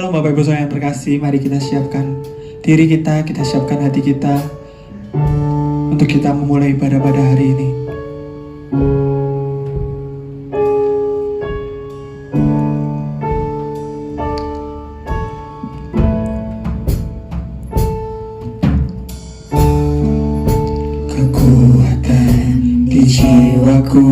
Shalom Bapak Ibu Saudara yang terkasih, mari kita siapkan diri kita siapkan hati kita untuk kita memulai ibadah pada hari ini. Kekuatan di jiwaku,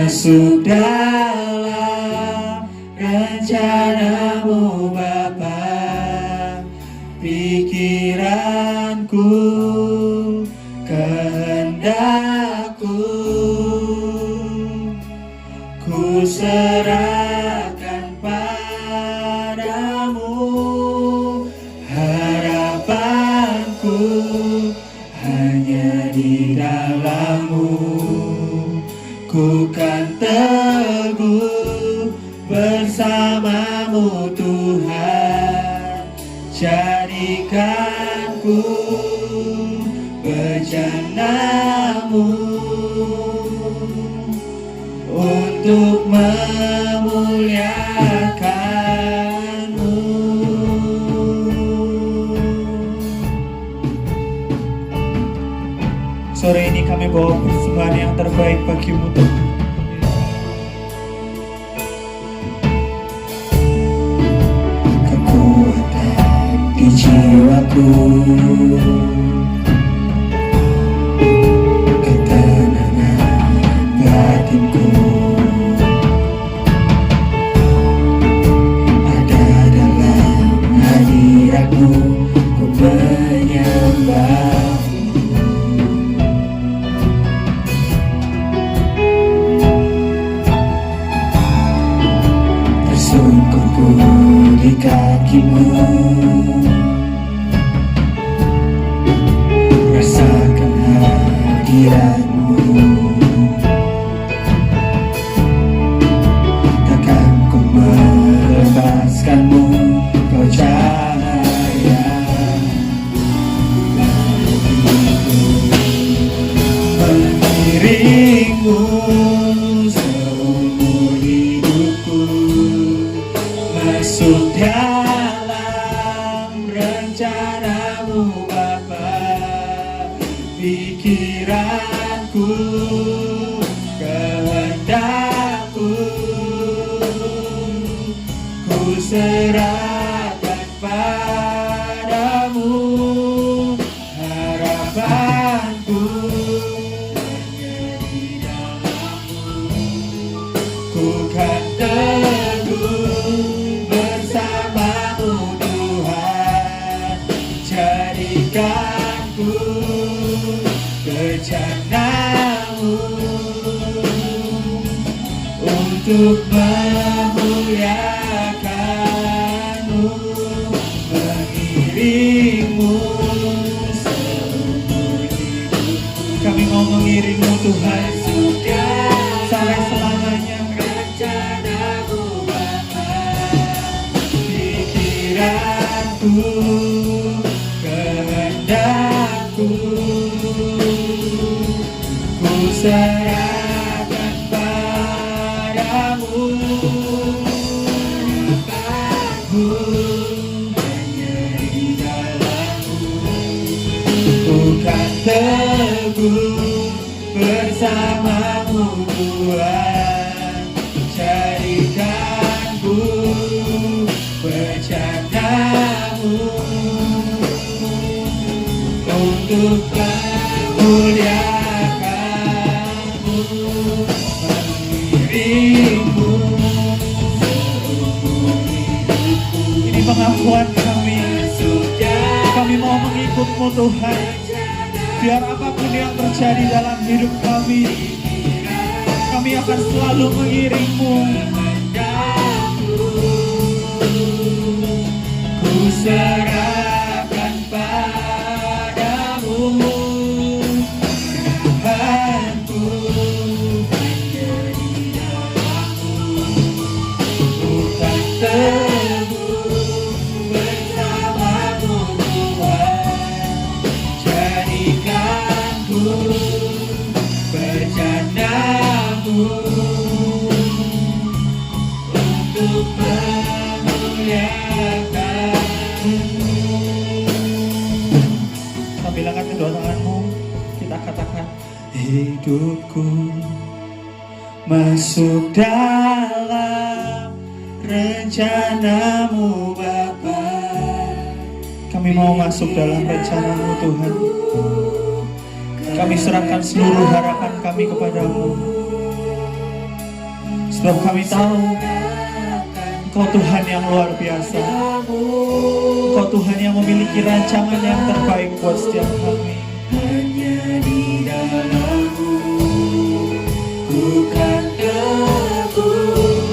masuk dalam rencanamu Bapa, pikiranku, kehendakku, ku serahkan padamu, harapanku hanya di dalam-Mu. Ku kan teguh bersamamu Tuhan, jadikanku bejana-Mu untuk memuliakan-Mu. Sore ini kami bawa persembahan yang terbaik bagi-Mu Tuhan. Kekuatan di jiwaku, ketenangan batinku, ada dalam hadirat-Mu, ku menyembah. Di kaki-Mu, rasakan hadirat-Mu, takkan ku melepaskan-Mu, Kau cahaya bagiku, mengiring-Mu seumur hidupku, masuk dalam rencana-Mu Bapa, pikiranku, kehendakku, ku serahkan padamu, harapanku hanya di dalam-Mu. Ku kan teguh bersamamu Tuhan, jadikanku bejana-Mu untuk memuliakan-Mu, mengiring-Mu seumur hidupku. Kami mau mengiring-Mu Tuhan sampai selamanya. Rencana-Mu Bapa, pikiranku, kehendakku, ku serahkan padamu, harapanku hanya di dalam-Mu, ku kan teguh bersamamu Tuhan, jadikanku bejana-Mu pengakuan kami. Kami mau mengikut-Mu Tuhan. Biar apapun yang terjadi dalam hidup kami akan selalu mengiring-Mu. Ku serahkan padamu, Tuhanku, menjadi namamu. Bukan teguh bersamamu Tuhan, jadikan ku bercandamu untuk Sambil angkat kedua tanganmu, kita katakan, hidupku masuk dalam rencana-Mu Bapa. Kami mau masuk dalam rencana-Mu Tuhan. Kami serahkan seluruh harapan kami kepada-Mu. Sebab kami tahu Engkau Tuhan yang luar biasa. Engkau Tuhan yang memiliki rancangan yang terbaik buat setiap kami. Hanya di dalam-Mu bukan teguh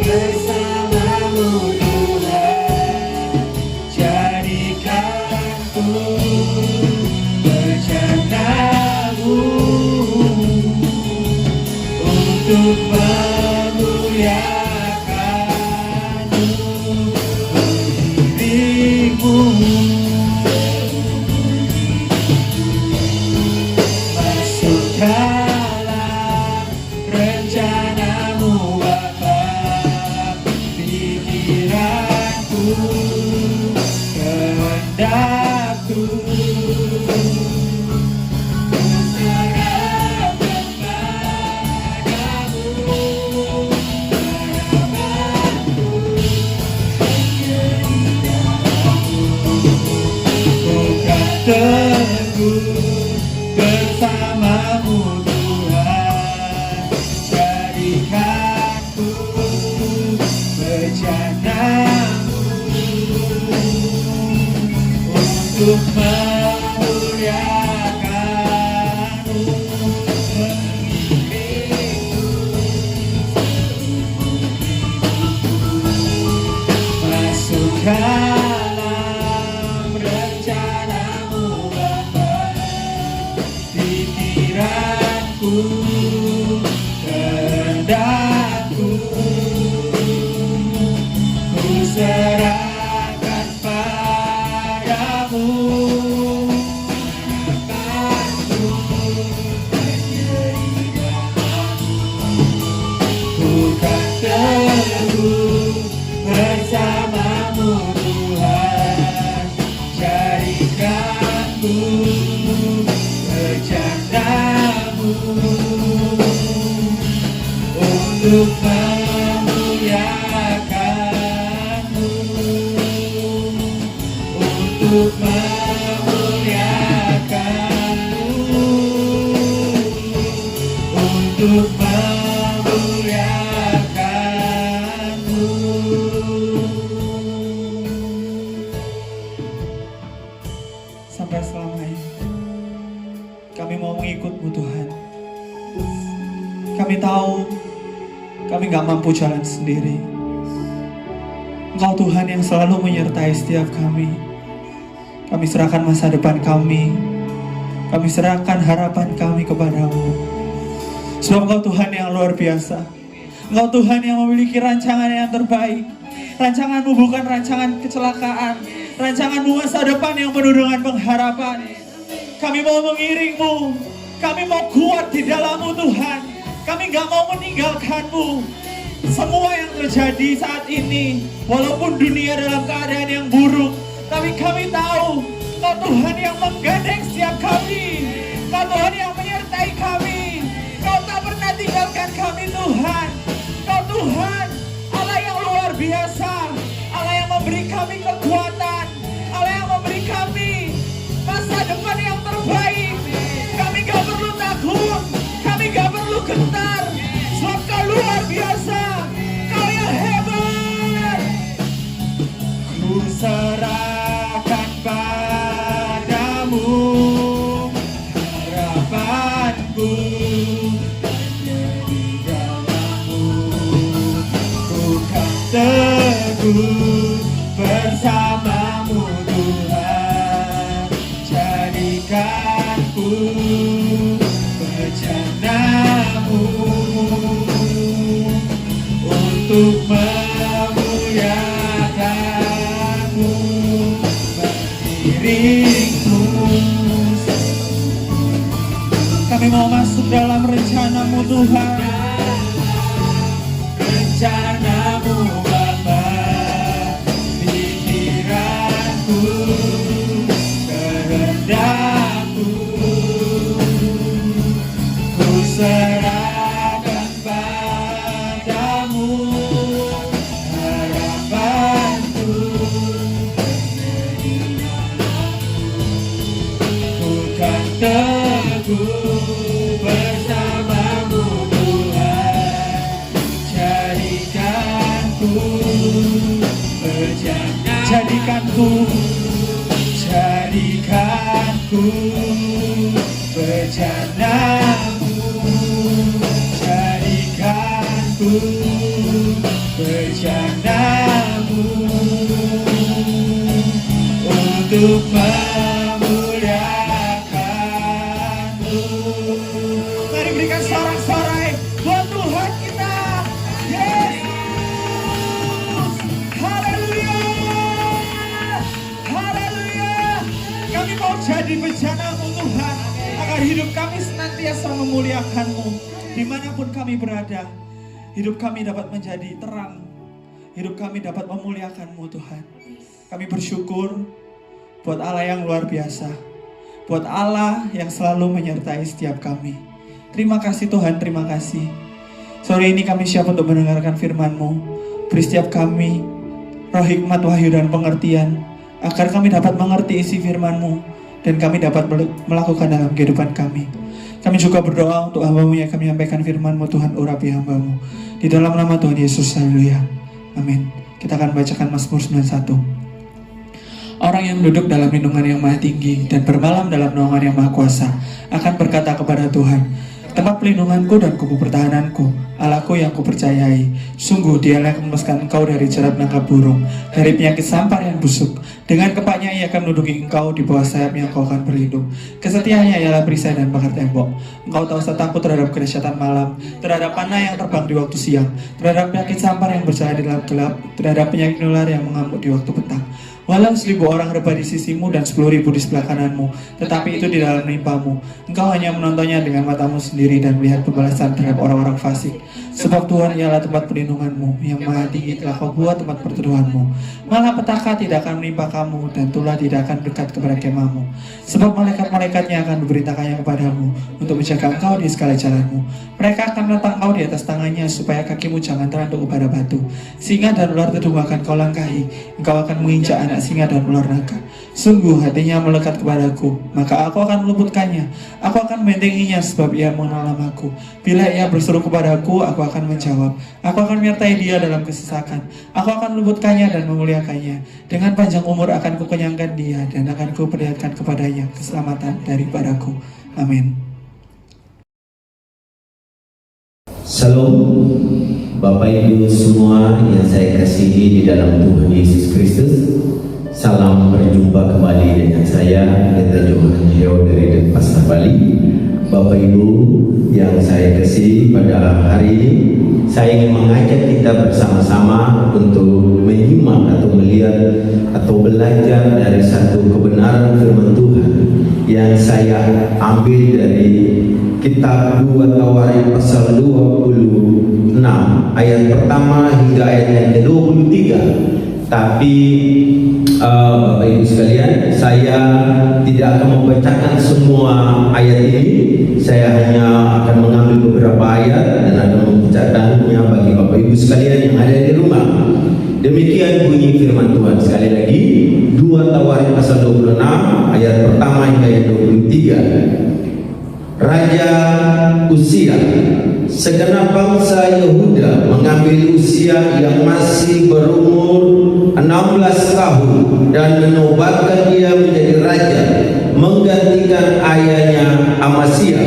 bersama-Mu Tuhan, jadikan ku bercanda-Mu untuk memuliakan masuk dalam rencana-Mu Bapa. Pikiranku, kehendak-Ku teguh bersama-Mu Tuhan, jadikan ku bercanda-Mu untuk memuliakan-Mu, masuk dalam rencana-Mu Bapa. Pikiranku, kehendak-Ku ku serahkan padamu. Bukan teguh bersama-Mu Tuhan, jadikan ku bercanda-Mu untuk memuliakan-Mu, untuk memuliakan-Mu, untuk memuliakan-Mu. Sampai selamanya kami mau mengikut-Mu Tuhan. Kami tahu kami gak mampu jalan sendiri. Engkau Tuhan yang selalu menyertai setiap kami. Kami serahkan masa depan kami. Kami serahkan harapan kami kepada-Mu. Sebab Engkau Tuhan yang luar biasa. Engkau Tuhan yang memiliki rancangan yang terbaik. Rancangan-Mu bukan rancangan kecelakaan. Rancangan-Mu masa depan yang penuh dengan pengharapan. Kami mau mengiring-Mu. Kami mau kuat di dalam-Mu Tuhan. Kami gak mau meninggalkan-Mu. Semua yang terjadi saat ini, walaupun dunia dalam keadaan yang buruk, tapi kami tahu Engkau Tuhan yang menggandeng setiap kami. Engkau Tuhan yang menyertai kami. Engkau tak pernah tinggalkan kami Tuhan. Engkau Tuhan Allah yang luar biasa, Allah yang memberi kami kekuatan, Allah yang memberi kami masa depan yang terbaik. Kami gak perlu takut, kami gak perlu gentar, sebab Kau luar biasa, Kau yang hebat. Ku bersamamu Tuhan. Jadikanku bejanamu untuk memuliakanmu, mengiringmu. Kami mau masuk dalam rencanamu Tuhan, rencanamu Bapa. Pikiranku, kehendakku, ku serahkan padamu. Harapanku, bukan teguh bersamamu Tuhan. Jadikanku bejana, jadikanku bejanamu, jadikanku bejanamu untuk memuliakanmu. Mari berikan sorak-sorai buat Tuhan kita. Yes. Haleluya. Haleluya. Kami mau jadi bejanamu Tuhan, agar hidup kami senantiasa memuliakanmu. Dimanapun kami berada, hidup kami dapat menjadi terang. Hidup kami dapat memuliakanmu Tuhan. Kami bersyukur buat Allah yang luar biasa, buat Allah yang selalu menyertai setiap kami. Terima kasih Tuhan, terima kasih. Sore ini kami siap untuk mendengarkan firman-Mu. Beri setiap kami roh hikmat, wahyu, dan pengertian, agar kami dapat mengerti isi firman-Mu dan kami dapat melakukan dalam kehidupan kami. Kami juga berdoa untuk hamba-Mu yang kami sampaikan firman-Mu Tuhan, urapi hamba-Mu. Di dalam nama Tuhan Yesus, haleluya. Amin. Kita akan bacakan Mazmur 91. Orang yang duduk dalam lindungan yang maha tinggi dan bermalam dalam naungan yang maha kuasa akan berkata kepada Tuhan, tempat pelindunganku dan kubu pertahananku, Allahku yang kupercayai. Sungguh dialah yang melepaskan engkau dari jerat nangkap burung, dari penyakit sampar yang busuk. Dengan kepaknya ia akan menduduki engkau, di bawah sayapnya engkau akan berlindung. Kesetiaannya ialah perisai dan pagar tembok. Engkau tak usah takut terhadap kedahsyatan malam, terhadap panah yang terbang di waktu siang, terhadap penyakit sampar yang berjalan di dalam gelap, terhadap penyakit nular yang mengamuk di waktu petang. Walau 1000 orang rebah di sisimu dan 10.000 di sebelah kananmu, tetapi itu di dalam menimpamu. Engkau hanya menontonnya dengan matamu sendiri dan melihat pembalasan terhadap orang-orang fasik. Sebab Tuhan ialah tempat perlindunganmu, yang maha tinggi telah kau buat tempat perteduhanmu. Malah petaka tidak akan menimpa kamu, dan tulah tidak akan dekat kepada kemahmu. Sebab malaikat-malaikatnya akan diberitakannya kepadamu, untuk menjaga engkau di segala jalanmu. Mereka akan meletak engkau di atas tangannya, supaya kakimu jangan teranduk kepada batu. Singa dan ular tedung akan kau langkahi, engkau akan menginjak anak singa dan ular naga. Sungguh hatinya melekat kepadaku, maka aku akan meluputkannya. Aku akan membentenginya, sebab ia mengenal namaku. Bila ia berseru kepadaku, aku akan menjawab. Aku akan menyertai dia dalam kesesakan. Aku akan meluputkannya dan memuliakannya. Dengan panjang umur akan kukenyangkan dia, dan akan kuperlihatkan kepadanya keselamatan daripadaku. Amin. Shalom Bapak Ibu semua yang saya kasihi di dalam Tuhan Yesus Kristus. Salam berjumpa kembali dengan saya, Pendeta Johan Heo dari Denpasar, Bali. Bapak Ibu yang saya kasihi, pada hari ini saya ingin mengajak kita bersama-sama untuk menyimak atau melihat atau belajar dari satu kebenaran firman Tuhan yang saya ambil dari kitab 2 Tawarik pasal 26 ayat pertama hingga ayat yang ke-23. Tapi Bapak Ibu sekalian, saya tidak akan membacakan semua ayat ini. Saya hanya akan mengambil beberapa ayat dan akan membacakannya bagi Bapak Ibu sekalian yang ada di rumah. Demikian bunyi firman Tuhan. Sekali lagi, 2 Tawarik pasal 26 ayat pertama hingga ayat 23. Raja Uzia, segenap bangsa Yehuda mengambil Uzia yang masih berumur 16 tahun dan menobatkan dia menjadi raja, menggantikan ayahnya Amasya.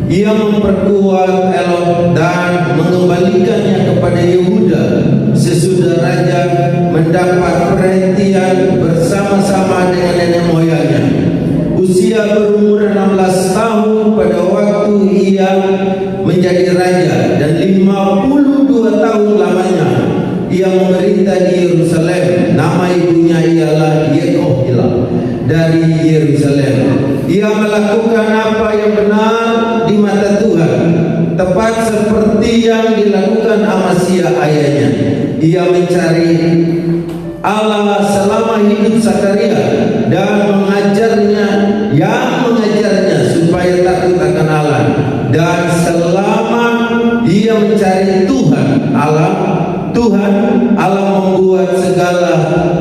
Ia memperkuat Elot dan mengembalikannya kepada Yehuda sesudah raja mendapat perhatian bersama-sama dengan nenek moyangnya. Usia berumur 16 tahun pada waktu ia menjadi raja, dan 52 tahun lamanya ia memerintah di Yerusalem. Nama ibunya ialah Yehohilah dari Yerusalem. Ia melakukan apa yang benar di mata Tuhan, tepat seperti yang dilakukan Amasya ayahnya. Ia mencari Allah selama hidup Zakaria dan mengajarnya supaya takut akan Allah, dan selama ia mencari Tuhan Allah membuat segala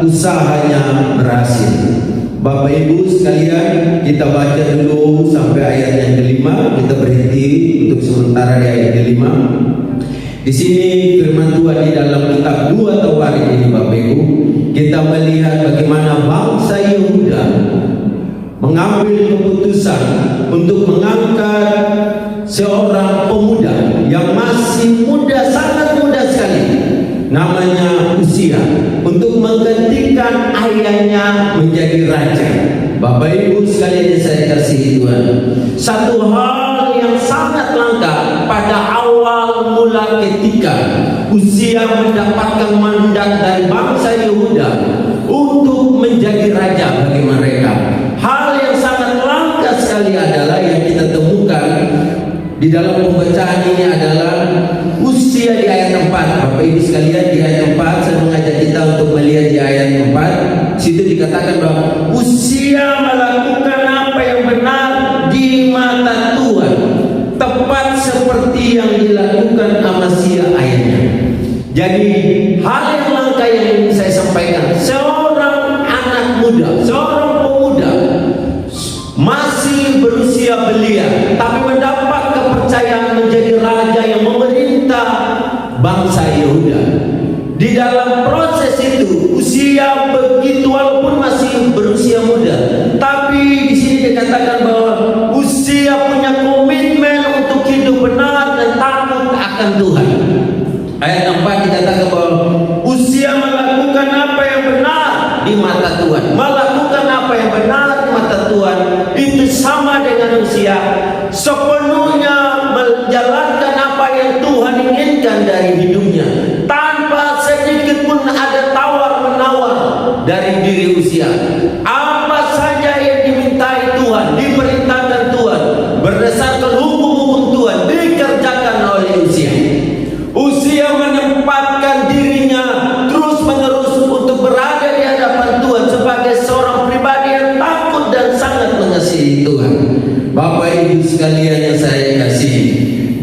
usahanya berhasil. Bapak Ibu sekalian, kita baca dulu sampai ayat yang kelima. Kita berhenti untuk sementara di ayat kelima. Di sini firman Tuhan di dalam kitab 2 Tawarik ini, Bapak Ibu, kita melihat bagaimana bangsa Yehuda mengambil keputusan untuk mengangkat seorang pemuda yang masih muda, sangat muda sekali, namanya Uzia, untuk menggantikan ayahnya menjadi raja. Bapak Ibu sekalian yang saya kasihi Tuhan, satu hal yang sangat langka pada awal mula ketika Uzia mendapatkan mandat dari bangsa Yehuda untuk menjadi raja bagi mereka. Hal yang sangat langka sekali adalah yang kita temukan di dalam pembacaan ini adalah Uzia di ayat 4. Bapak Ibu sekalian, di ayat 4 saya mengajak kita untuk melihat di ayat 4. Situ dikatakan bahwa Uzia melakukan apa yang benar di mata Tuhan, tepat seperti yang dilakukan Amasya ayahnya. Jadi hal yang langka yang ingin saya sampaikan, seorang anak muda, seorang pemuda masih berusia belia, tapi mendapat kepercayaan menjadi raja yang memerintah bangsa Yehuda. Di dalam proses itu, Uzia begitu, walaupun masih berusia muda, tapi di sini dikatakan bahwa Uzia punya komitmen untuk hidup benar dan takut akan Tuhan. Ayat 4 dikatakan bahwa Uzia melakukan apa yang benar di mata Tuhan. Melakukan apa yang benar di mata Tuhan itu sama dengan Uzia sepenuhnya menjalankan apa yang Tuhan inginkan dari hidupnya, tanpa sedikit pun ada tawar-menawar dari diri Uzia. Apa saja yang dimintai Tuhan, diperintahkan Tuhan, berdasarkan hukum-hukum Tuhan, dikerjakan oleh Uzia. Uzia menempatkan dirinya terus-menerus untuk berada di hadapan Tuhan sebagai seorang pribadi yang takut dan sangat mengasihi Tuhan. Bapak Ibu sekalian yang saya kasihi,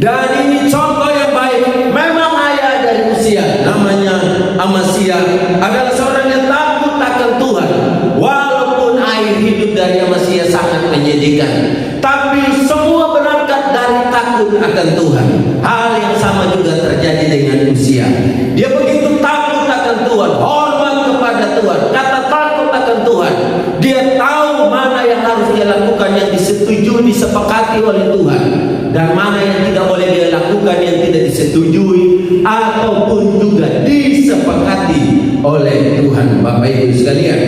dan ini contoh yang baik. Memang ayah dari Uzia, namanya Amasya, adalah seorang yang takut akan Tuhan. Walaupun akhir hidup dari Amasya sangat menyedihkan, tapi semua berangkat dari takut akan Tuhan. Hal yang sama juga terjadi dengan Uzia. Dia begitu takut akan Tuhan, hormat kepada Tuhan, kata takut akan Tuhan. Dia tahu mana yang harus dia lakukan, yang disetujui, disepakati oleh Tuhan, dan mana yang tidak boleh dia lakukan, yang tidak disetujui ataupun juga disepakati oleh Tuhan. Bapak Ibu sekalian,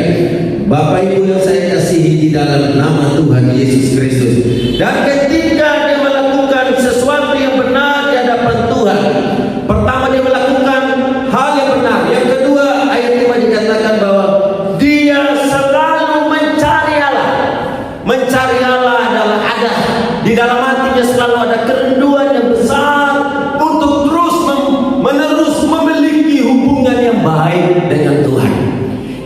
Bapak Ibu yang saya kasihi di dalam nama Tuhan Yesus Kristus, dan ketika dia melakukan sesuatu yang benar di hadapan Tuhan, pertama dia melakukan hal yang benar. Yang kedua, ayat 5 dikatakan bahwa dia selalu mencari Allah. Mencari Allah adalah ada di dalam hatinya, selalu ada kerinduan yang besar untuk terus-menerus memiliki hubungan yang baik dengan Tuhan.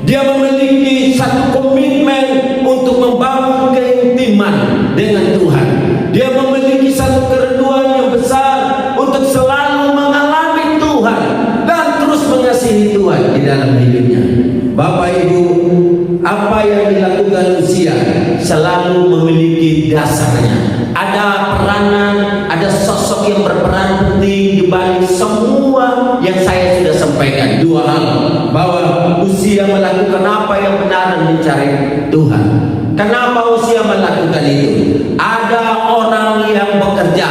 Dia memiliki satu komitmen untuk membangun keintiman dengan Tuhan. Dia memiliki satu kerinduan yang besar untuk selalu mengalami Tuhan dan terus mengasihi Tuhan di dalam hidupnya. Bapak Ibu, apa yang dilakukan Uzia selalu memiliki dasarnya. Ada peranan, ada sosok yang berperan penting di balik semua yang saya sudah sampaikan. Dua hal, bahwa Uzia melakukan apa yang benar dan mencari Tuhan. Kenapa Uzia melakukan itu? Ada orang yang bekerja,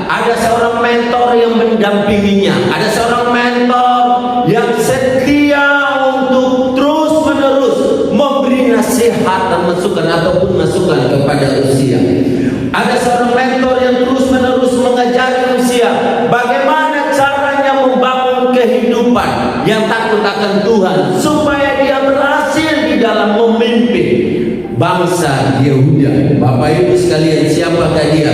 ada seorang mentor yang mendampinginya, ada seorang mentor yang setia untuk masukan ataupun masukan kepada Usia. Ada seorang mentor yang terus-menerus mengajari Usia bagaimana caranya membangun kehidupan yang takut akan Tuhan supaya dia berhasil di dalam memimpin bangsa Yehuda. Bapak Ibu sekalian, siapakah dia?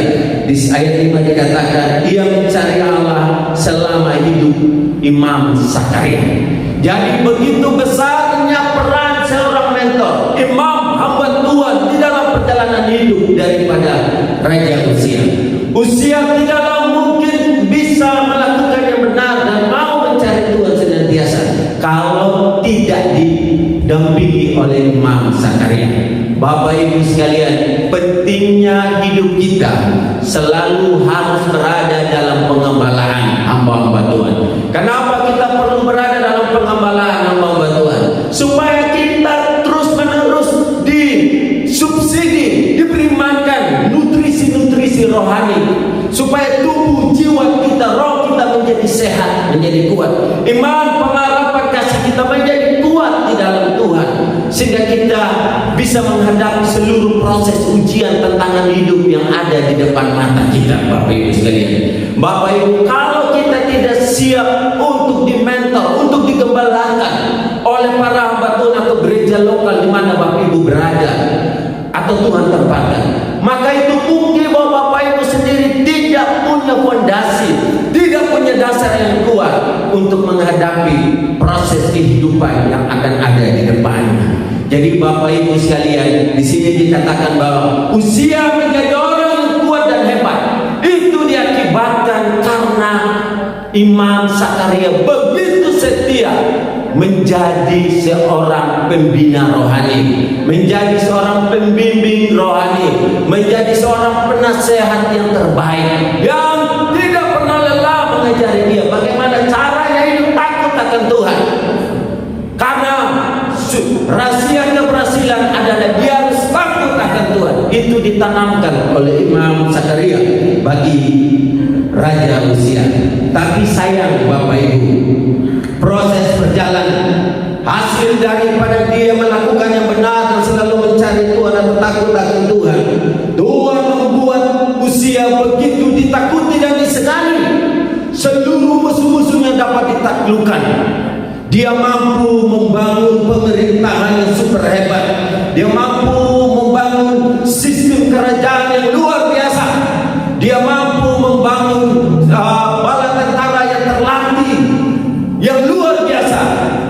Di ayat 5 dikatakan ia mencari Allah selama hidup Imam Sakaria. Jadi begitu besarnya peran seorang mentor, imam hamba Tuhan di dalam perjalanan hidup daripada Raja Usia. Usia tidaklah mungkin bisa melakukan yang benar dan mau mencari Tuhan senantiasa kalau tidak didampingi oleh Imam Sakaria. Bapak Ibu sekalian, pentingnya hidup kita selalu harus berada dalam pengembalaan hamba-hamba Tuhan. Kenapa kita perlu berada dalam pengembalaan hamba-hamba Tuhan? Supaya kita terus-menerus disubsidi, diberi makan nutrisi-nutrisi rohani, supaya tubuh, jiwa kita, roh kita menjadi sehat, menjadi kuat. Iman, pengharapan, kasih kita menjadi kuat di dalam Tuhan, sehingga kita bisa menghadapi seluruh proses ujian tantangan hidup yang ada di depan mata kita. Bapak Ibu sekalian, Bapak Ibu, kalau kita tidak siap untuk dimentor, untuk digembalakan oleh para hamba Tuhan atau gereja lokal di mana Bapak Ibu berada atau Tuhan tempatkan, maka itu mungkin bahwa Bapak Ibu sendiri tidak punya fondasi, tidak punya dasar yang kuat untuk menghadapi proses kehidupan yang akan ada di depannya. Jadi Bapak Ibu sekalian, di sini dikatakan bahwa Usia menjadi orang yang kuat dan hebat. Itu diakibatkan karena Imam Sakaria begitu setia menjadi seorang pembina rohani, menjadi seorang pembimbing rohani, menjadi seorang penasehat yang terbaik, yang tidak pernah lelah mengajari dia bagaimana caranya hidup takut akan Tuhan. Karena rahasia keberhasilan adalah dia harus takut akan Tuhan. Itu ditanamkan oleh Imam Sakaria bagi Raja Usia. Tapi sayang Bapak Ibu, proses perjalanan, hasil daripada dia melakukan yang benar dan selalu mencari Tuhan atau takut akan Tuhan, Tuhan membuat Usia begitu ditakuti dan disegani. Seluruh musuh-musuhnya dapat ditaklukkan. Dia mampu membangun pemerintahan yang super hebat. Dia mampu membangun sistem kerajaan yang luar biasa. Dia mampu membangun bala tentara yang terlatih, yang luar biasa,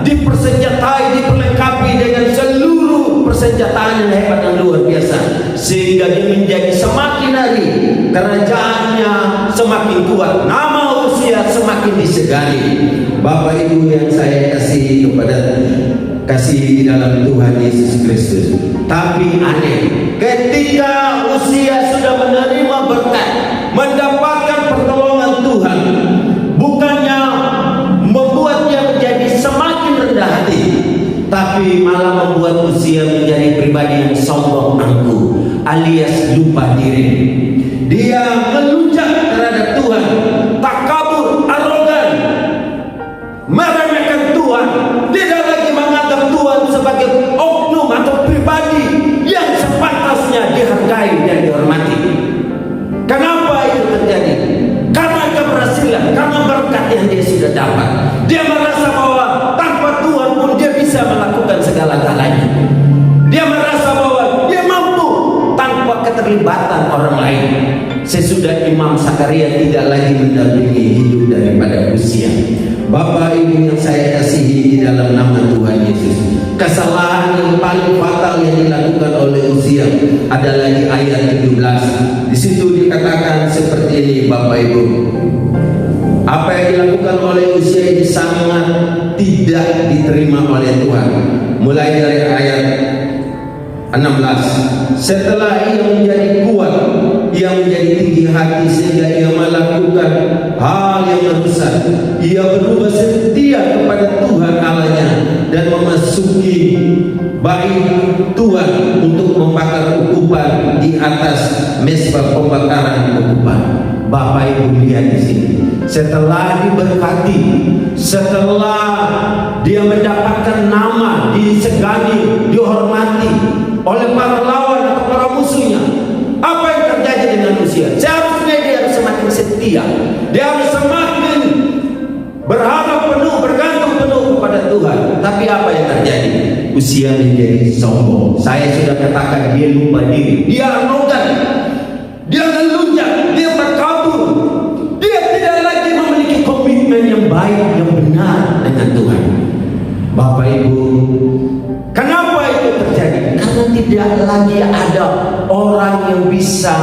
dipersenjatai, diperlengkapi dengan seluruh persenjataan yang hebat dan luar biasa, sehingga dia menjadi semakin hari kerajaannya semakin kuat, nama Usia semakin disegani. Bapak Ibu yang saya kasih di dalam Tuhan Yesus Kristus. Tapi aneh, ketika Usia sudah menerima berkat, mendapatkan pertolongan Tuhan, bukannya membuat dia menjadi semakin rendah hati, tapi malah membuat Usia menjadi pribadi yang sombong angkuh, alias lupa diri. Dia melunjak terhadap Tuhan, takabur, arogan, meremehkan Tuhan, tidak lagi menganggap Tuhan sebagai oknum atau pribadi yang sepantasnya dihargai dan dihormati. Kenapa itu terjadi? Karena keberhasilan, karena berkat yang dia sudah dapat. Dia merasa bahwa tanpa Tuhan pun dia bisa melakukan segala-galanya. Dia merasa bahwa dia mampu tanpa keterlibatan orang lain. Sesudah Imam Sakaria tidak lagi mendampingi hidup daripada Usia. Bapak Ibu yang saya kasihi di dalam nama Tuhan Yesus, kesalahan yang paling fatal yang dilakukan oleh Usia adalah di ayat 17. Di situ dikatakan seperti ini, Bapak Ibu. Apa yang dilakukan oleh Usia ini sangat tidak diterima oleh Tuhan. Mulai dari ayat 16. Setelah ia menjadi kuat, ia menjadi tinggi hati sehingga ia melakukan hal yang merusak. Ia berubah setia kepada Tuhan Allahnya dan memasuki bait Tuhan untuk membakar ukupan di atas mezbah pembakaran ukupan. Bapak Ibu lihat di sini. Setelah diberkati, setelah dia mendapatkan nama, disegani, dihormati, oleh para lawan atau para musuhnya. Apa yang terjadi dengan usia? Seharusnya dia harus semakin setia, dia harus semakin berharap penuh, bergantung penuh kepada Tuhan. Tapi apa yang terjadi? Usia menjadi sombong. Saya sudah katakan, dia lupa diri, dia arogan, dia melunjak, dia berkabur, dia tidak lagi memiliki komitmen yang baik, yang benar dengan Tuhan. Bapak Ibu, kenapa itu terjadi? Karena tidak lagi ada orang yang bisa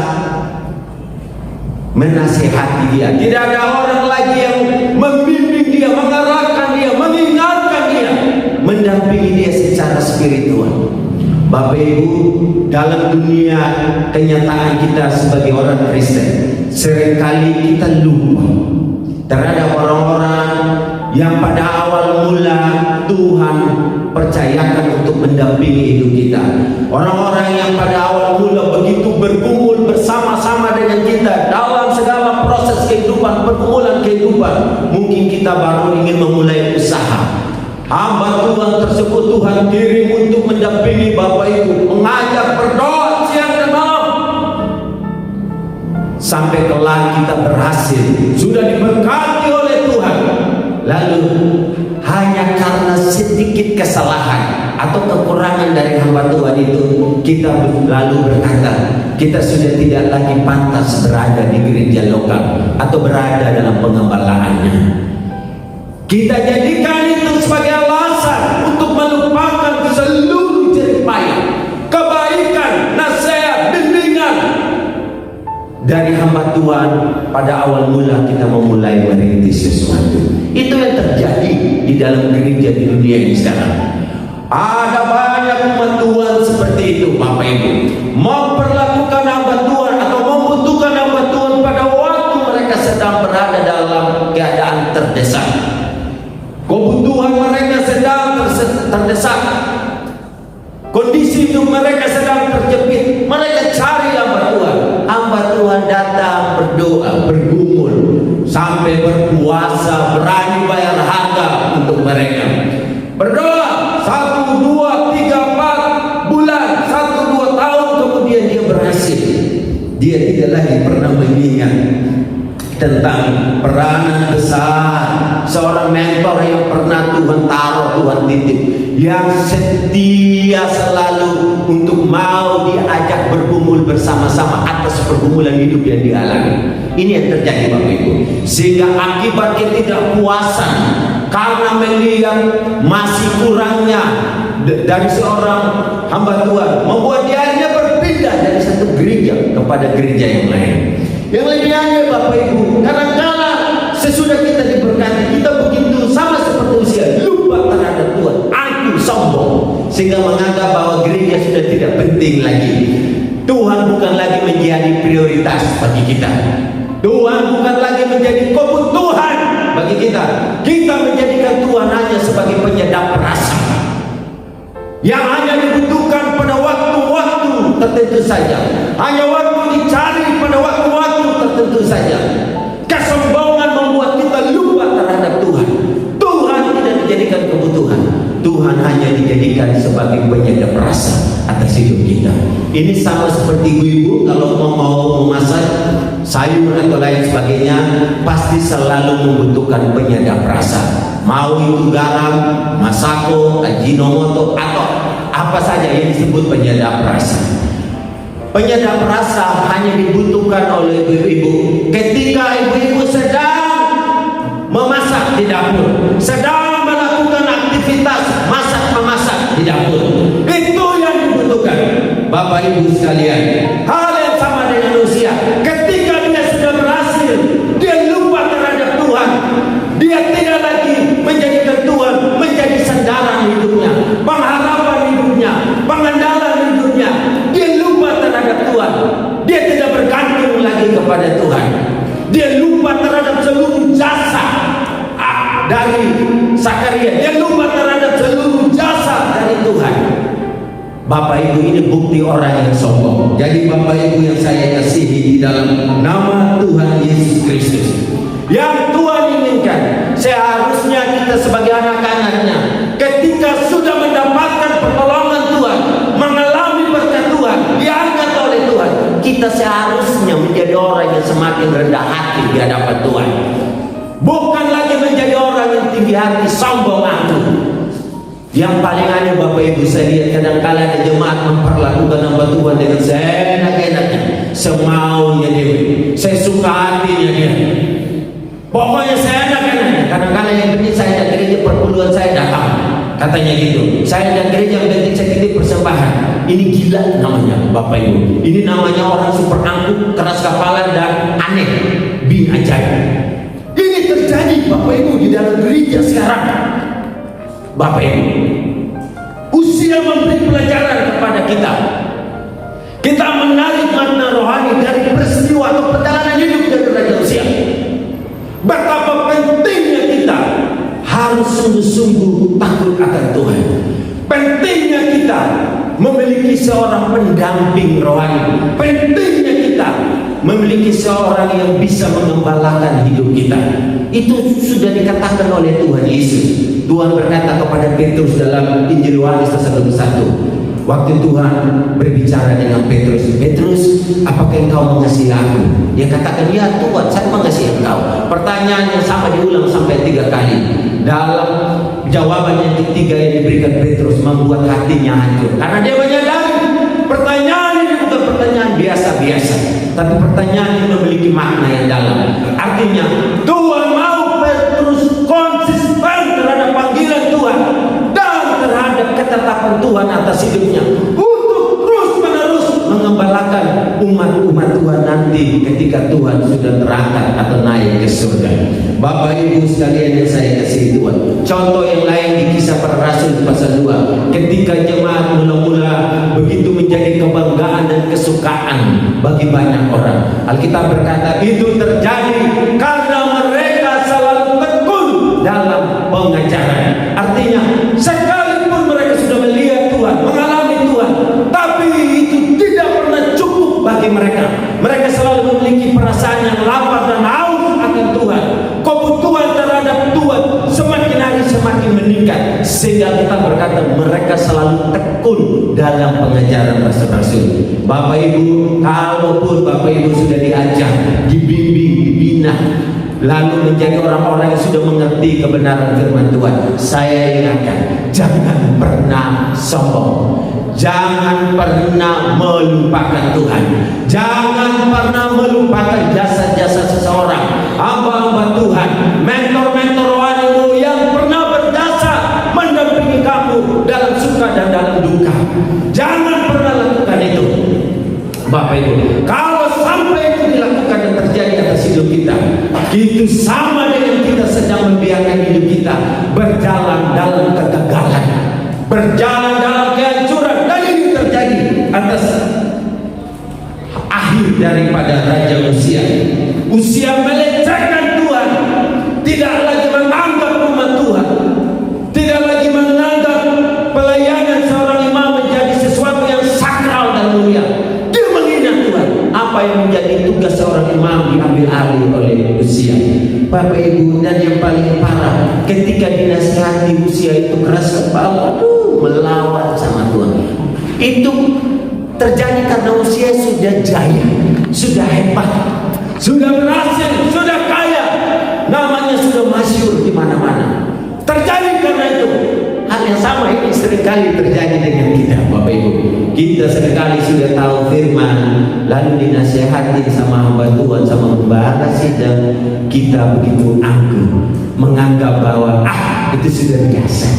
menasihati dia, tidak ada orang lagi yang membimbing dia, mengarahkan dia, mengingatkan dia, mendampingi dia secara spiritual. Bapak Ibu, dalam dunia kenyataan kita sebagai orang Kristen, seringkali kita lupa terhadap orang-orang yang pada awal mula Tuhan percayakan untuk mendampingi hidup kita. Orang-orang yang pada awal mula begitu bergumul bersama-sama dengan kita dalam segala proses kehidupan, pergumulan kehidupan. Mungkin kita baru ingin memulai usaha. Hamba Tuhan tersebut Tuhan kirim untuk mendampingi Bapak Ibu, mengajak berdoa siang dan malam, sampai kelak kita berhasil, sudah diberkati oleh Tuhan. Lalu hanya karena sedikit kesalahan atau kekurangan dari hamba Tuhan itu, kita lalu berkata kita sudah tidak lagi pantas berada di gereja lokal atau berada dalam pengembalaannya. Kita jadikan itu sebagai alasan untuk melupakan seluruh jerih payah, kebaikan, nasihat, bimbingan dari hamba Tuhan pada awal mula kita memulai merintis sesuatu. Itu yang terjadi di dalam gereja di dunia ini sekarang. Ada banyak umat Tuhan seperti itu, Bapak Ibu, memperlakukan hamba Tuhan atau membutuhkan hamba Tuhan pada waktu mereka sedang berada dalam keadaan terdesak. Kebutuhan mereka sedang terdesak, kondisi hidup mereka sedang terjepit. Mereka cari hamba Tuhan. Hamba Tuhan datang berdoa, bergumul, sampai berpuasa, berani bayar harga untuk mereka. Berdoa 1, 2, 3, 4 bulan, 1, 2 tahun, kemudian dia berhasil. Dia tidak lagi pernah mengingat tentang peranan besar seorang mentor yang pernah Tuhan taruh, Tuhan titip, yang setia selalu untuk mau diajak bergumul bersama-sama atas pergumulan hidup yang dialami. Ini yang terjadi, Bapak Ibu, sehingga akibat ketidakpuasan karena melihat masih kurangnya dari seorang hamba Tuhan, membuat dia akhirnya berpindah dari satu gereja kepada gereja yang lain. Yang lainnya, Bapak Ibu, kadang-kala sesudah kita diberkati, kita begitu sama seperti usia, lupa terhadap Tuhan, angkuh, sombong, sehingga menganggap bahwa gereja sudah tidak penting lagi. Tuhan bukan lagi menjadi prioritas bagi kita. Tuhan bukan lagi menjadi kebutuhan bagi kita. Kita menjadikan Tuhan hanya sebagai penyedap rasa yang hanya dibutuhkan pada waktu-waktu tertentu saja, hanya waktu dicari pada waktu-waktu tertentu saja. Kesombongan membuat kita lupa terhadap Tuhan. Tuhan tidak dijadikan kebutuhan, Tuhan hanya dijadikan sebagai penyedap rasa atas hidup kita. Ini sama seperti ibu-ibu kalau mau memasak sayur atau lain sebagainya, pasti selalu membutuhkan penyedap rasa. Mau itu garam, masako, ajinomoto, atau apa saja yang disebut penyedap rasa. Penyedap rasa hanya dibutuhkan oleh ibu-ibu ketika ibu-ibu sedang memasak di dapur, sedang melakukan aktivitas masak-memasak di dapur. Itu yang dibutuhkan, Bapak Ibu sekalian. Hal yang sama dengan usia. Ketika dia sudah berhasil, dia lupa terhadap Tuhan. Dia tidak lagi menjadikan Tuhan menjadi sandaran hidupnya, pengharapan hidupnya, pengandalan hidupnya. Dia lupa terhadap Tuhan. Dia tidak bergantung lagi kepada Tuhan. Dia lupa terhadap seluruh jasa dari Zakaria. Dia lupa terhadap seluruh jasa dari Tuhan. Bapak Ibu, ini bukti orang yang sombong. Jadi Bapak Ibu yang saya kasihi di dalam nama Tuhan Yesus Kristus, yang Tuhan inginkan seharusnya kita sebagai anak-anaknya, ketika sudah mendapatkan pertolongan Tuhan, mengalami kita seharusnya menjadi orang yang semakin rendah hati di hadapan Tuhan. Bukan lagi menjadi orang yang tinggi hati, sombong angkuh. Yang paling aneh Bapak Ibu, saya lihat kadang-kala ada jemaat memperlakukan hamba Tuhan dengan seenak-enaknya, semaunya dia. Saya suka hatinya dia. Pokoknya seenak-enaknya. Kadang-kala yang penting saya dan gereja perpuluhan saya datang, katanya gitu. Saya dan gereja yang penting saya titip persembahan. Ini gila namanya Bapak Ibu. Ini namanya orang super angkuh, keras kepala dan aneh, bin ajaib. Ini terjadi Bapak Ibu di dalam gereja sekarang. Bapak Ibu, usia memberi pelajaran kepada kita. Kita menarik makna rohani dari peristiwa atau perjalanan hidup dari Raja Usia. Betapa pentingnya kita harus sungguh-sungguh takut akan Tuhan. Pentingnya kita memiliki seorang pendamping rohani. Pentingnya kita memiliki seorang yang bisa mengembalakan hidup kita. Itu sudah dikatakan oleh Tuhan Yesus. Tuhan berkata kepada Petrus dalam Injil Yohanes pasal 21. Waktu Tuhan berbicara dengan Petrus, Petrus, apakah engkau mengasihi aku? Dia katakan, ya Tuhan, saya mengasihi engkau. Pertanyaan yang sama diulang sampai 3 kali. Dalam jawaban yang ketiga yang diberikan Petrus membuat hatinya hancur, karena dia menyadari pertanyaan ini bukan pertanyaan biasa-biasa, tapi pertanyaan yang memiliki makna yang dalam. Artinya Tuhan mau Petrus konsisten terhadap panggilan Tuhan dan terhadap ketetapan Tuhan atas hidupnya, untuk terus-menerus mengembalakan umat-umat Tuhan nanti ketika Tuhan sudah terangkat atau naik ke surga. Bapak Ibu sekalian yang saya kasih Tuhan, contoh yang lain di Kisah Para Rasul pasal 2, ketika jemaat mula-mula begitu menjadi kebanggaan dan kesukaan bagi banyak orang. Alkitab berkata itu terjadi karena mereka selalu tekun dalam pengajaran. Artinya sekalipun mereka sudah melihat Tuhan, mengalami Tuhan, tapi itu tidak pernah cukup bagi mereka. Mereka selalu memiliki perasaan yang lapar dan haus akan Tuhan. Kebutuhan terhadap Tuhan semakin hari semakin meningkat, sehingga kita berkata mereka selalu tekun dalam pengajaran rasul-rasul. Bapak Ibu, kalaupun Bapak Ibu sudah diajar, dibimbing, dibina, lalu menjadi orang-orang yang sudah mengerti kebenaran firman Tuhan, saya ingatkan, jangan pernah sombong, jangan pernah melupakan Tuhan, jangan pernah melupakan jasa-jasa seseorang, hamba-hamba Tuhan, mentor-mentor rohanimu yang pernah berjasa mendampingi kamu dalam suka dan dalam duka. Jangan pernah lakukan itu Bapak Ibu. Kalau sampai itu dilakukan dan terjadi atas hidup kita, itu sama dengan kita sedang membiarkan hidup kita berjalan dalam kegagalan, berjalan dalam kehancuran. Dan ini terjadi atas akhir daripada Raja Usia. Usia melecehkan Tuhan, tidak lagi menganggap umat Tuhan, tidak lagi menganggap pelayanan seorang imam menjadi sesuatu yang sakral dan mulia. Dia menghina Tuhan. Apa yang menjadi tugas seorang imam diambil alih oleh Usia. Bapak Ibu, dan yang paling parah, ketika dinasihati Usia itu keras kepala, melawan sama Tuhan. Itu terjadi karena Usia sudah jaya, sudah hebat, sudah berhasil, sudah kaya, namanya sudah masyhur di mana-mana. Terjadi karena itu. Hal yang sama ini seringkali terjadi dengan kita, Bapak Ibu. Kita seringkali sudah tahu firman, lalu dinasihati sama hamba Tuhan, sama pembahas sidang, kita begitu angkuh, menganggap bahwa itu sudah biasa.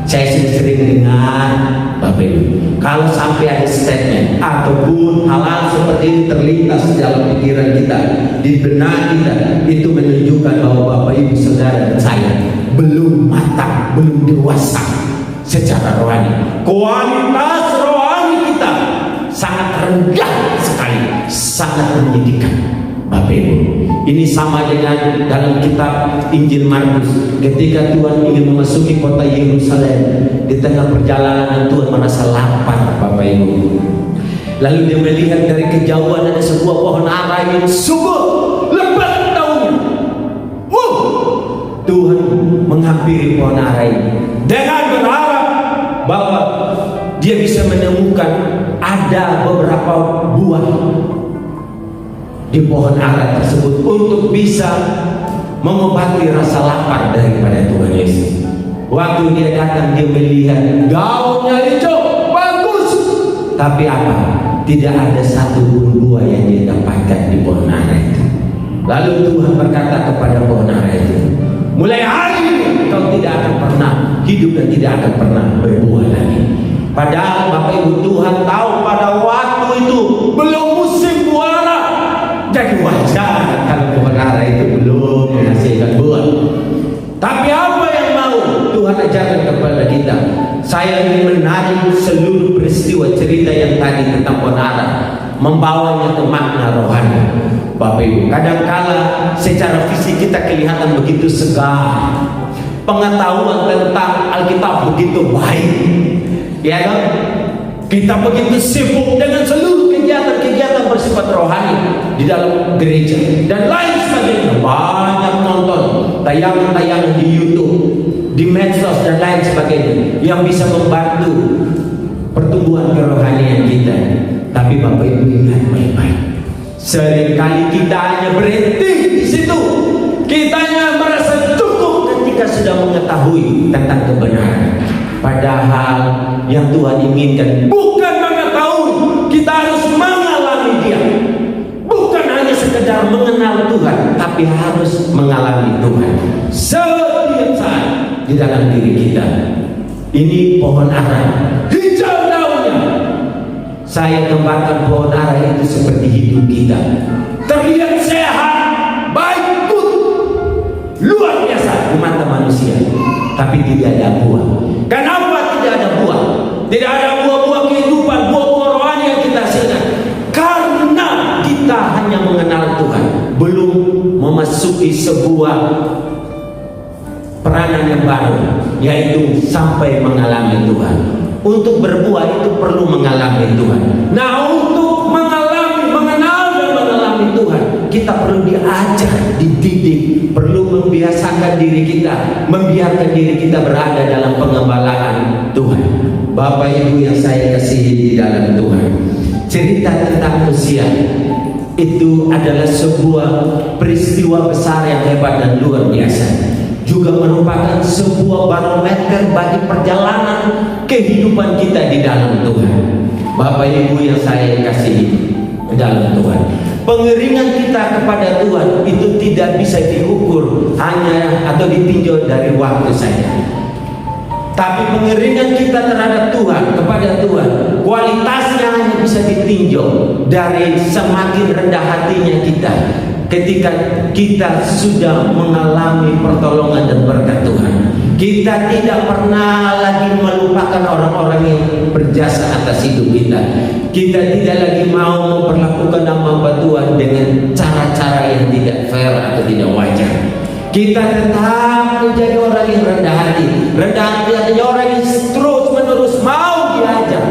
Saya sudah sering dengar, Bapak Ibu, kalau sampai ada statement ataupun hal-hal seperti ini terlintas dalam pikiran kita, di benak kita, itu menunjukkan bahwa Bapak Ibu saudara dan saya belum matang, belum dewasa secara rohani. Kualitas rohani kita sangat rendah sekali, sangat menyedihkan, Bapak Ibu. Ini sama dengan dalam kitab Injil Markus, ketika Tuhan ingin memasuki kota Yerusalem, di tengah perjalanan Tuhan merasa lapar, Bapak Ibu. Lalu dia melihat dari kejauhan ada sebuah pohon ara yang subur, lebat daunnya. Tuhan menghampiri pohon ara ini dengan berharap bahwa dia bisa menemukan ada beberapa buah di pohon ara tersebut untuk bisa mengobati rasa lapar daripada Tuhan Yesus. Waktu dia datang, dia melihat daunnya hijau, bagus, tapi apa? Tidak ada satu pun buah yang dia dapatkan di pohon ara itu. Lalu Tuhan berkata kepada pohon ara itu, mulai hari ini kau tidak akan pernah hidup dan tidak akan pernah berbuah lagi. Padahal Bapak Ibu, Tuhan tahu pada waktu itu belum musim buah ara. Jadi wajar kalau pohon ara itu belum menghasilkan buah. Tapi apa yang mau Tuhan ajarkan kepada kita? Saya ingin menarik seluruh peristiwa cerita yang tadi tentang pohon ara, membawanya ke makna rohani. Bapak Ibu, kadangkala secara fisik kita kelihatan begitu segar, pengetahuan tentang Alkitab begitu baik, ya kan? Kita begitu sibuk dengan seluruh kegiatan-kegiatan bersifat rohani di dalam gereja dan lain sebagainya. Banyak nonton tayangan-tayangan di YouTube, di medsos dan lain sebagainya yang bisa membantu pertumbuhan kerohanian kita. Tapi Bapak Ibu ingat baik-baik, seringkali kita hanya berhenti di situ. Kita hanya merasa cukup ketika sudah mengetahui tentang kebenaran. Padahal yang Tuhan inginkan bukan mengetahui, kita harus mengalami Dia. Bukan hanya sekedar mengenal Tuhan, tapi harus mengalami Tuhan setiap saat di dalam diri kita. Ini pohon ara, hijau daunnya. Saya gambarkan pohon ara itu seperti hidup kita, terlihat sehat, baik, good, luar biasa di mata manusia, tapi tidak ada buah. Kenapa tidak ada buah? Tidak ada buah-buah kehidupan, buah-buah rohani yang kita hasilkan. Karena kita hanya mengenal Tuhan, belum memasuki sebuah peranan yang baru, yaitu sampai mengalami Tuhan. Untuk berbuah itu perlu mengalami Tuhan. Nah, untuk mengenal dan mengalami Tuhan, kita perlu diajar, dididik, perlu membiasakan diri kita, membiarkan diri kita berada dalam pengembalaan Tuhan. Bapak Ibu yang saya kasihi di dalam Tuhan, cerita tentang Usia itu adalah sebuah peristiwa besar yang hebat dan luar biasa. Juga merupakan sebuah barometer bagi perjalanan kehidupan kita di dalam Tuhan. Bapak Ibu yang saya kasihi di dalam Tuhan, pengeringan kita kepada Tuhan itu tidak bisa diukur hanya atau ditinjau dari waktu saja. Tapi pengeringan kita terhadap Tuhan, kepada Tuhan, kualitasnya hanya bisa ditinjau dari semakin rendah hatinya kita ketika kita sudah mengalami pertolongan dan berkat Tuhan. Kita tidak pernah lagi melupakan orang-orang yang berjasa atas hidup kita. Kita tidak lagi mau memperlakukan hamba Tuhan dengan cara-cara yang tidak fair atau tidak wajar. Kita tetap menjadi orang yang rendah hati. Rendah hati artinya orang yang terus menerus mau diajar,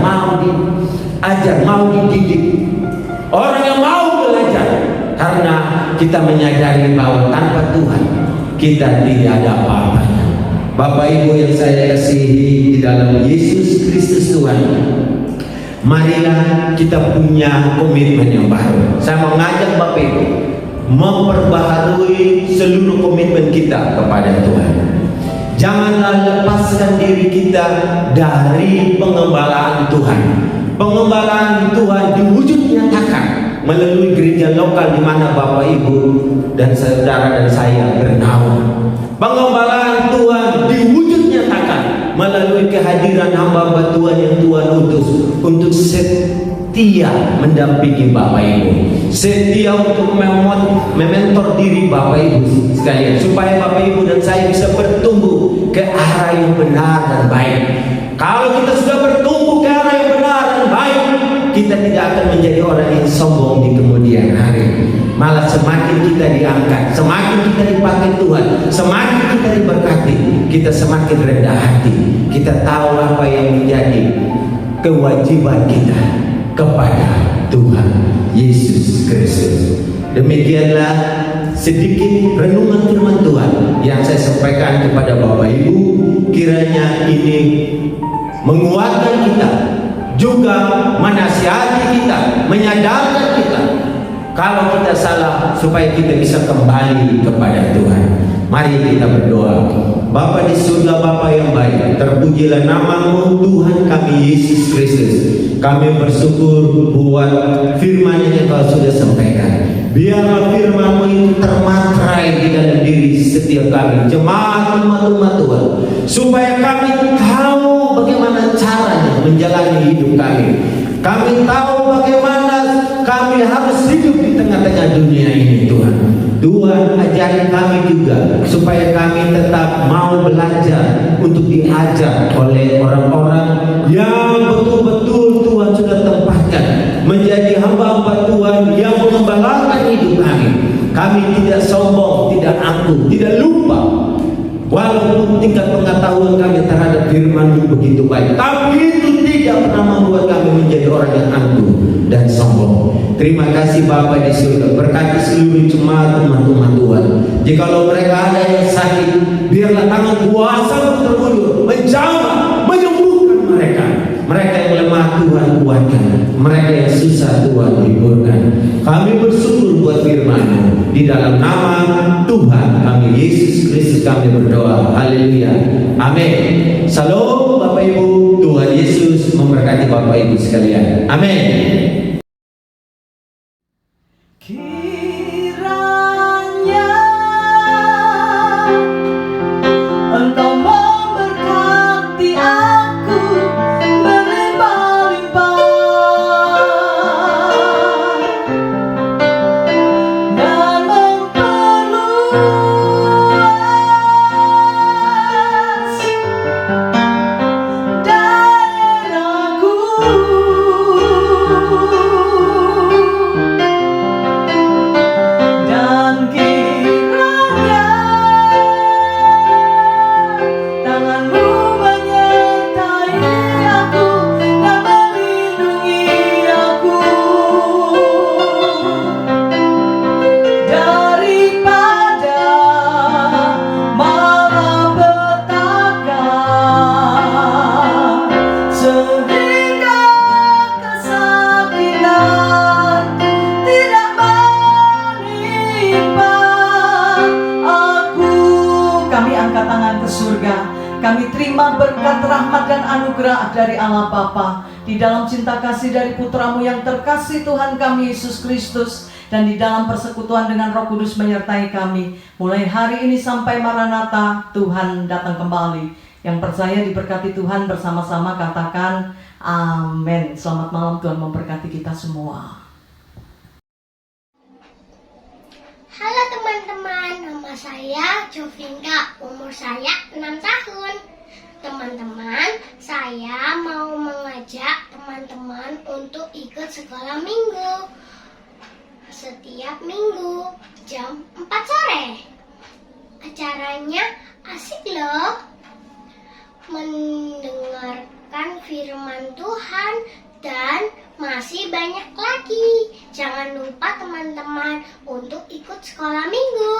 mau dididik. Orang yang mau belajar, karena kita menyadari bahwa tanpa Tuhan kita tidak ada apa-apanya. Bapak Ibu yang saya kasihi di dalam Yesus Kristus Tuhan, marilah kita punya komitmen yang baru. Saya mengajak Bapak Ibu memperbaharui seluruh komitmen kita kepada Tuhan. Janganlah lepaskan diri kita dari pengembalaan Tuhan. Pengembalaan Tuhan diwujud nyatakan melalui gereja lokal di mana Bapak Ibu dan saudara dan saya bernaung. Pengembalaan Tuhan diwujud nyatakan melalui kehadiran hamba Tuhan yang Tuhan utus untuk setia mendampingi Bapak Ibu, setia untuk mementor diri Bapak Ibu sekalian, supaya Bapak Ibu dan saya bisa bertumbuh ke arah yang benar dan baik. Kalau kita sudah bertumbuh ke arah yang benar dan baik, kita tidak akan menjadi orang yang sombong di kemudian hari. Malah semakin kita diangkat, semakin kita dipakai Tuhan, semakin kita diberkati, kita semakin rendah hati. Kita tahu apa yang menjadi kewajiban kita kepada Tuhan Yesus Kristus. Demikianlah sedikit renungan firman Tuhan yang saya sampaikan kepada Bapak Ibu. Kiranya ini menguatkan kita, juga menasihati kita, menyadarkan kita. kalau kita salah, supaya kita bisa kembali kepada Tuhan. Mari kita berdoa. Bapa di surga, Bapa yang baik, terpujilah nama-Mu Tuhan kami Yesus Kristus. Kami bersyukur buat firman yang Kau sudah sampaikan. Biarlah firman-Mu itu termatrai di dalam diri setiap kami, jemaat umat-umat Tuhan, supaya kami tahu bagaimana caranya menjalani hidup kami. Kami tahu bagaimana kami harus hidup di tengah-tengah dunia ini, Tuhan. Tuhan, ajari kami juga supaya kami tetap mau belajar untuk diajar oleh orang-orang yang betul-betul Tuhan sudah tempatkan menjadi hamba-hamba Tuhan yang mengembalakan hidup kami. Kami tidak sombong, tidak angkuh, tidak lupa. Walaupun tingkat pengetahuan kami terhadap firman-Mu begitu baik, tapi itu tidak pernah membuat kami menjadi orang yang angkuh dan sombong. Terima kasih Bapa di surga, berkati seluruh jemaat umat-umat Tuhan. Jikalau mereka ada yang sakit, biarlah tangan kuasa-Mu terulur, menjamah, menyembuhkan mereka. Mereka yang lemah Tuhan kuatkan, mereka yang susah Tuhan hiburkan. Kami bersyukur buat firman-Mu. Di dalam nama Tuhan kami Yesus Kristus kami berdoa. Haleluya. Amin. Salam Bapak Ibu. Tuhan Yesus memberkati Bapak Ibu sekalian. Amin. Kiranya Engkau memberkati aku berlimpah-limpah dan memperluas daerahku. Dan kiranya tangan-Mu menyertai aku dan melindungi aku daripada malapetaka, sehingga kesakitan tidak menimpa aku. Kami angkat tangan ke surga. Kami terima berkat, rahmat dan anugerah dari Allah Bapa, di dalam cinta kasih dari Putra-Mu yang terkasih Tuhan kami Yesus Kristus, dan di dalam persekutuan dengan Roh Kudus menyertai kami mulai hari ini sampai Maranatha, Tuhan datang kembali. Yang percaya diberkati Tuhan bersama-sama katakan amin. Selamat malam, Tuhan memberkati kita semua. Halo teman-teman, nama saya Jovinka, umur saya 6 tahun. Teman-teman, saya mau mengajak teman-teman untuk ikut sekolah minggu. Setiap minggu jam 4 sore. Acaranya asik loh. Mendengarkan firman Tuhan dan masih banyak lagi. Jangan lupa teman-teman untuk ikut sekolah minggu.